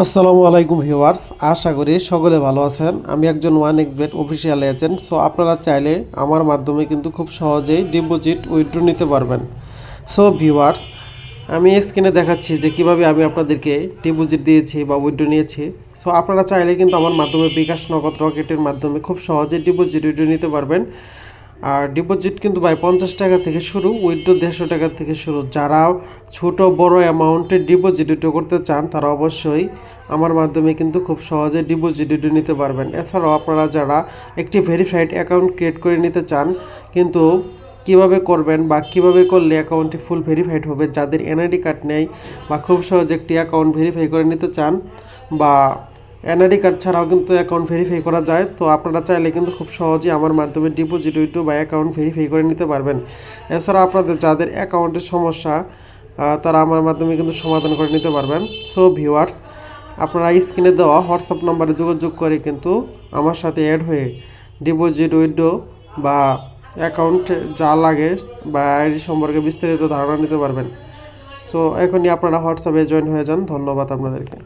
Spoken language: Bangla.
আসসালামু আলাইকুম ভিউয়ার্স, আশা করি সকলে ভালো আছেন। আমি একজন ওয়ান এক্সবেট অফিসিয়াল এজেন্ট। সো আপনারা চাইলে আমার মাধ্যমে কিন্তু খুব সহজেই ডিপোজিট উইথড্র নিতে পারবেন। সো ভিউয়ার্স, আমি স্ক্রিনে দেখাচ্ছি যে কিভাবে আমি আপনাদেরকে ডিপোজিট দিয়েছি বা উইথড্র নিয়েছি। সো আপনারা চাইলে কিন্তু আমার মাধ্যমে বিকাশ, নগদ, রকেটের মাধ্যমে খুব সহজেই ডিপোজিট উইথড্র নিতে পারবেন। আর ডিপোজিট কিন্তু ভাই 50 টাকা থেকে শুরু, উইথড্র 150 টাকা থেকে শুরু। যারা ছোট বড় অ্যামাউন্টের ডিপোজিট উইথড্র করতে চান তারা অবশ্যই আমার মাধ্যমে কিন্তু খুব সহজে ডিপোজিট উইথড্র নিতে পারবেন। এছাড়াও আপনারা যারা একটি ভেরিফাইড অ্যাকাউন্ট ক্রিয়েট করে নিতে চান, কিন্তু কিভাবে করবেন বা কিভাবে করলে অ্যাকাউন্টটি ফুল ভেরিফাইড হবে, যাদের এনআইডি কার্ড নেই বা খুব সহজে একটি অ্যাকাউন্ট ভেরিফাই করে নিতে চান, বা এনআইডি কার্ড ছাড়াও কিন্তু অ্যাকাউন্ট ভেরিফাই করা যায়, তো আপনারা চাইলে কিন্তু খুব সহজেই আমার মাধ্যমে ডিপোজিট উইথড্র বা অ্যাকাউন্ট ভেরিফাই করে নিতে পারবেন। এছাড়াও আপনাদের যাদের অ্যাকাউন্টের সমস্যা তারা আমার মাধ্যমে কিন্তু সমাধান করে নিতে পারবেন। সো ভিউয়ার্স, আপনারা স্ক্রিনে দেওয়া হোয়াটসঅ্যাপ নাম্বারে যোগাযোগ করে কিন্তু আমার সাথে অ্যাড হয়ে ডিপোজিট উইথড্র বা অ্যাকাউন্ট যা লাগে বা আইডি সম্পর্কে বিস্তারিত ধারণা নিতে পারবেন। সো এখনই আপনারা হোয়াটসঅ্যাপে জয়েন হয়ে যান। ধন্যবাদ আপনাদেরকে।